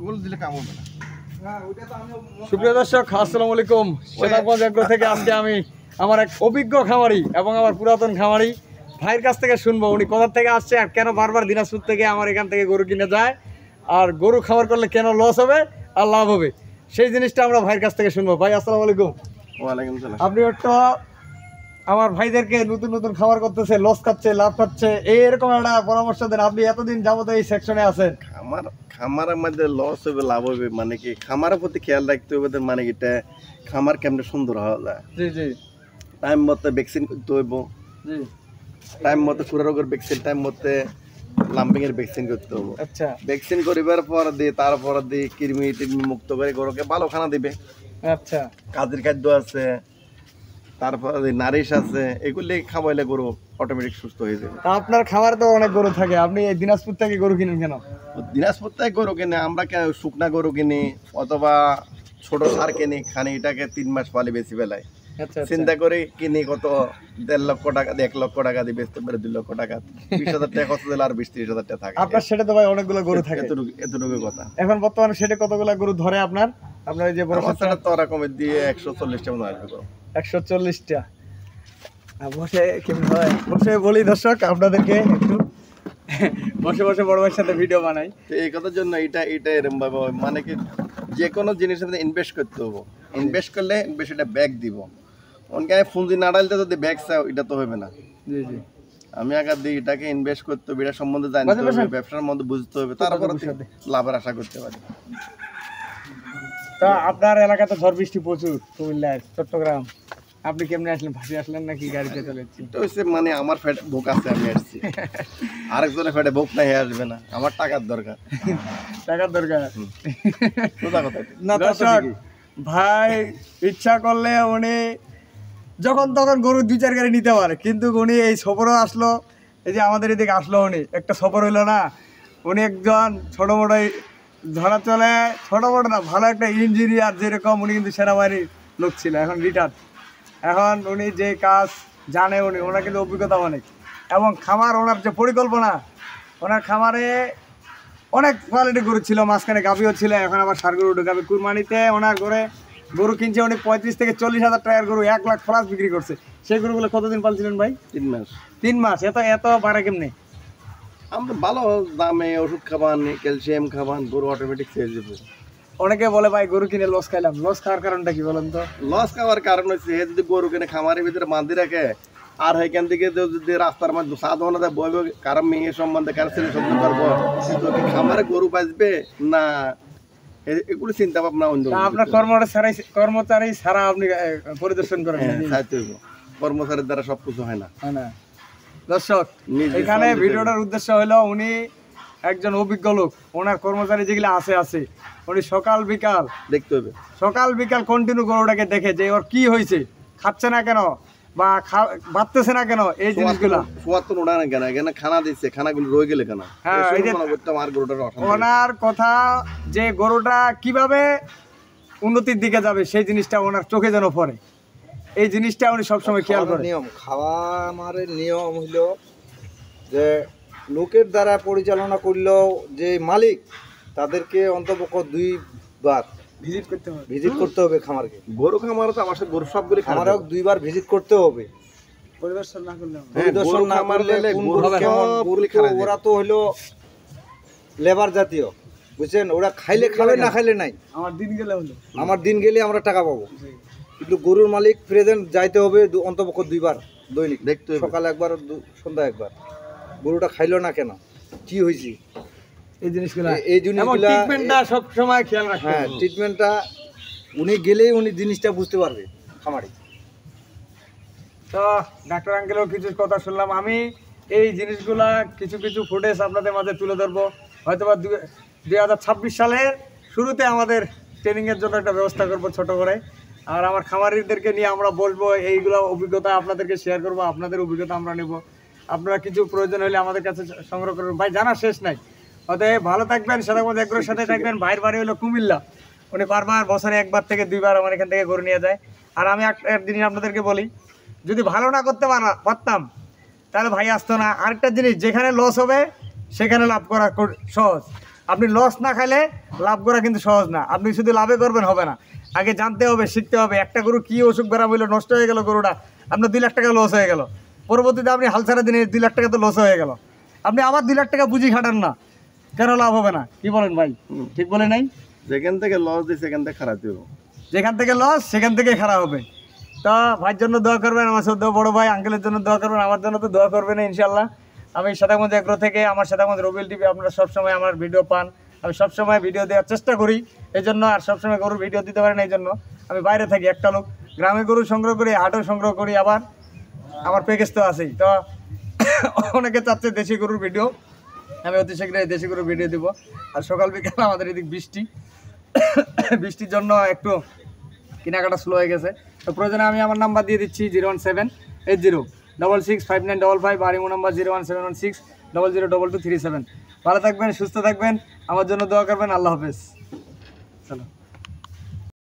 বলে দিলে কাম হবে না। সুপ্রিয় দর্শক, আসসালামু আলাইকুম। সেতাবগঞ্জ এগ্রো থেকে আজকে আমি আমার এক অভিজ্ঞ খামারি এবং আমার পুরাতন খামারি ভাইয়ের কাছ থেকে শুনবো উনি কোথা থেকে আসছে আর কেন বারবার দিনাজপুর থেকে আমার এখান থেকে গরু কিনে যায়, আর গরু খামার করলে কেন লস হবে আর লাভ হবে, সেই জিনিসটা আমরা ভাইয়ের কাছ থেকে শুনবো। ভাই আসসালামু আলাইকুম। ওয়ালাইকুম সালাম। আপনি একটা আমার ভাইদেরকে নতুন নতুন খাবার করতেছে, লস খাচ্ছে, লাভ খাচ্ছে, এরকম একটা পরামর্শ দেন। আপনি এতদিন যাবত এই সেকশনে আছেন। খামারের মধ্যে লস হবে লাভ হবে মানে কি, খামারের প্রতি খেয়াল রাখতে হবে। মানে এটা খামার কেমনে সুন্দর হওয়া যায়। জি জি। টাইম মতো ভ্যাকসিন করতে হইব, জি। টাইম মতো খুরা রোগের ভ্যাকসিন, টাইম মতো লাম্বিং এর ভ্যাকসিন করতে হবে। আচ্ছা। ভ্যাকসিন করিবার পর দিয়ে তারপর দিয়ে কৃমি টিমি মুক্ত করে গরুকে ভালো খানা দিবে। আচ্ছা। কাজের খাদ্য আছে, তারপর নারিশ আছে, এগুলি খাওয়াইলে গরু অটোমেটিক সুস্থ হয়ে যাবে। তা আপনার খামারে তো অনেক গরু থাকে, আপনি এই দিনাজপুর থেকে গরু কিনেন কেন? দিনাজপুর থেকে গরু কিনে আমরা শুকনা গরু কিনি অথবা ছোট সার কিনি, খানি এটাকে 3 মাস পালে বেশি বেলায়। আচ্ছা। চিন্তা করে কিনি কত 1.5 লক্ষ টাকা দিয়ে 1 লক্ষ টাকা দিয়ে বেচতে পারে 2 লক্ষ টাকা, 20,000 টাকা খরচ দিলে আর 20-30,000 টাকা থাকে। আপনার সেটা তো ভাই অনেকগুলো গরু থাকে। এতটুকু কথা। এখন বর্তমানে সেটা কতগুলো গরু ধরে আপনার এই যে বড় সেটা তো রকমের দিয়ে 140টা মতো আসবে গরু। 140টা। বসে কেমন হয়, বসে বলি দর্শক আপনাদেরকে একটু বসে বসে বড় ভাইয়ের সাথে ভিডিও বানাই। তো এই কথার জন্য এটা এরকম ভাবে মানে কি, যে কোনো জিনিসের মধ্যে ইনভেস্ট করতে হবে। ইনভেস্ট করলে বেশিটা ব্যাক দিব। অনেকে পুঁজি না ডালতে যদি ব্যাক চাও, এটা তো হবে না। জি জি। আমি আগে দিই এটাকে ইনভেস্ট করতে হবে, এটা সম্বন্ধে জানতে হবে, ব্যবসার মধ্যে বুঝতে হবে, তারপরে লাভের আশা করতে পারি। তা আপনার এলাকাতে ঝড় বৃষ্টি প্রচুর, কুমিল্লার চট্টগ্রাম, আপনি কেমনে আসলেন? ভাসি আসলেন নাকি গাড়িতে চলেছি? এটা হচ্ছে মানে আমার ফেটে ভোক আছে, আমি আসছি। আরেকজনের ফেটে ভোক নাই, আসবে না। আমার টাকার দরকার। টাকার দরকার সোজা কথা না দর্শক। ভাই ইচ্ছা করলে উনি যখন তখন গরু 2-4 গাড়ি নিতে পারে, কিন্তু উনি এই সফরও আসলো, এই যে আমাদের এদিকে আসলো, উনি একটা সফর হইলো না। উনি একজন ছোটো মোটোই ধরা চলে, ছোটো মোটো না, ভালো একটা ইঞ্জিনিয়ার যেরকম, উনি কিন্তু সেনাবাহিনীর লোক ছিল, এখন রিটায়ার্ড। এখন উনি যে কাজ জানে, ওনার কিন্তু অভিজ্ঞতা অনেক, এবং খামার ওনার যে পরিকল্পনা, ওনার খামারে অনেক কোয়ালিটি গরু ছিল, মাঝখানে গাভিও ছিল, এখন আবার সার গরু গাভি। কুরবানিতে ওনার ঘরে গরু কিনছে উনি 35 থেকে 40,000 টাকার গরু 1 লাখ প্লাস বিক্রি করছে। সেই গরুগুলো কতদিন পালছিলেন ভাই? 3 মাস। 3 মাস। এত বাড়ে কেমনি? আমরা ভালো দামে ওষুধ খাবান, ক্যালসিয়াম খাবান, গরু অটোমেটিক ছেড়ে যাবে। অনেকে বলে ভাই গরু কিনে লস খাইলাম। লস খাওয়ার কারণটা কি বলেন তো? লস খাওয়ার কারণ হচ্ছে যদি গরু কিনে খামারের ভিতরে বাঁধি রাখে, আর এখান থেকে যদি রাস্তার মধ্যে সাধারণত বইবে, কারো মেয়ে সম্বন্ধে কারো ছেলে সম্বন্ধে পারবো, তো কি খামারে গরু বাঁচবে না, এগুলো চিন্তা ভাবনা অন্য। আপনার কর্মচারী ছাড়া আপনি পরিদর্শন করেন? কর্মচারীর দ্বারা সবকিছু হয় না। দর্শক, এখানে ভিডিওটার উদ্দেশ্য হলো উনি একজন অভিজ্ঞ লোক, ওনার কর্মচারী যেগুলো আছে উনি সকাল বিকাল দেখতে হবে, সকাল বিকাল কন্টিনিউ গরুটাকে দেখে যে ওর কি হয়েছে, খাচ্ছে না কেন বা বাড়তেছে না কেন, এই জিনিসগুলা। খানা দিচ্ছে, খানাগুলো রয়ে গেলে কেন? ওনার কথা যে গরুটা কিভাবে উন্নতির দিকে যাবে, সেই জিনিসটা ওনার চোখে যেন পড়ে, এই জিনিসটা উনি সবসময় খেয়াল করেন। খামারের নিয়ম হইল যে লোকের দ্বারা পরিচালনা করলেও যে মালিক, তাদেরকে অন্তপক্ষ 2 বার ভিজিট করতে হবে খামারকে। গরু খামার তো আমার গরু সবগুলি খামারও 2 বার ভিজিট করতে হবে। পরিদর্শন না করলে ওরা তো হইলো লেবার জাতীয়, বুঝছেন? ওরা খাইলে খাবে, না খাইলে নাই। আমার দিন গেলে আমরা টাকা পাবো, কিন্তু গরুর মালিক প্রেজেন্ট যাইতে হবে অন্তপক্ষ 2 বার দৈনিক দেখতে হবে, সকালে একবার, সন্ধ্যা একবার। গরুটা খাইলো না কেন, কি হয়েছে, এই জিনিসগুলা ট্রিটমেন্টটা সব সময় খেয়াল রাখতে হবে। হ্যাঁ, ট্রিটমেন্টটা উনি গেলেই উনি জিনিসটা বুঝতে পারবে খামারি। তো ডাক্তার আঙ্কেলও কিছু কথা শুনলাম, আমি এই জিনিসগুলা কিছু ফুটেজ আপনাদের মাঝে তুলে ধরবো। হয়তোবা 2026 সালের শুরুতে আমাদের ট্রেনিংয়ের জন্য একটা ব্যবস্থা করব ছোট করে, আর আমার খামারিদেরকে নিয়ে আমরা বসবো, এইগুলো অভিজ্ঞতা আপনাদেরকে শেয়ার করবো, আপনাদের অভিজ্ঞতা আমরা নেব। আপনারা কিছু প্রয়োজন হলে আমাদের কাছে সংগ্রহ করবেন। ভাই জানা শেষ নাই। অতএব ভালো থাকবেন, সেরকম এগ্রোর সাথে থাকবেন। ভাইয়ের বাড়ি হলো কুমিল্লা, উনি বারবার বছরে 1 বার থেকে 2 বার আমার এখান থেকে গরু নিয়ে যায়। আর আমি একটা জিনিস আপনাদেরকে বলি, যদি ভালো না করতে পারতাম তাহলে ভাই আসতো না। আরেকটা জিনিস, যেখানে লস হবে সেখানে লাভ করা সহজ, আপনি লস না খাইলে লাভ করা কিন্তু সহজ না। আপনি শুধু লাভে করবেন হবে না, আগে জানতে হবে, শিখতে হবে। একটা গরু কী অসুখ বেড়া হইলো, নষ্ট হয়ে গেল গরুটা, আপনার 2 লাখ টাকা লস হয়ে গেল। পরবর্তীতে আপনি হাল ছাড়া দিনে 2 লাখ টাকা তো লস হয়ে গেল। আপনি আবার 2 লাখ টাকা পুঁজি খাটান না, কেন লাভ হবে না? কি বলেন ভাই, ঠিক বলে নাই? যেখান থেকে লস দিই সেখান থেকে খারাপ দেবো, যেখান থেকে লস সেখান থেকে খারাপ হবে। তা ভাইয়ের জন্য দোয়া করবেন, আমার সদ্য বড় ভাই আঙ্কেলের জন্য দোয়া করবেন, আমার জন্য তো দোয়া করবেন ইনশাল্লাহ। আমি শ্বেতাগঞ্জ এগ্রো থেকে, আমার শ্বেতাগঞ্জ রবিউল টিভি, আপনারা সবসময় আমার ভিডিও পান। আমি সবসময় ভিডিও দেওয়ার চেষ্টা করি এই জন্য, আর সবসময় গরুর ভিডিও দিতে পারেন এই জন্য। আমি বাইরে থাকি, একটা লোক, গ্রামে গরু সংগ্রহ করি, হাটও সংগ্রহ করি, আবার আমার প্যাকেজ তো আছেই। তো অনেকে চাচ্ছে দেশি গরুর ভিডিও, আমি অতি শীঘ্রই দেশি গরুর ভিডিও দিব। আর সকাল বিকাল আমাদের এদিক বৃষ্টির জন্য একটু কেনাকাটা স্লো হয়ে গেছে। তো প্রয়োজনে আমি আমার নাম্বার দিয়ে দিচ্ছি 01780665955, আর ইমো নাম্বার 01716002237। ভালো থাকবেন, সুস্থ থাকবেন, আমার জন্য দোয়া করবেন। আল্লাহ হাফেজ। চলো।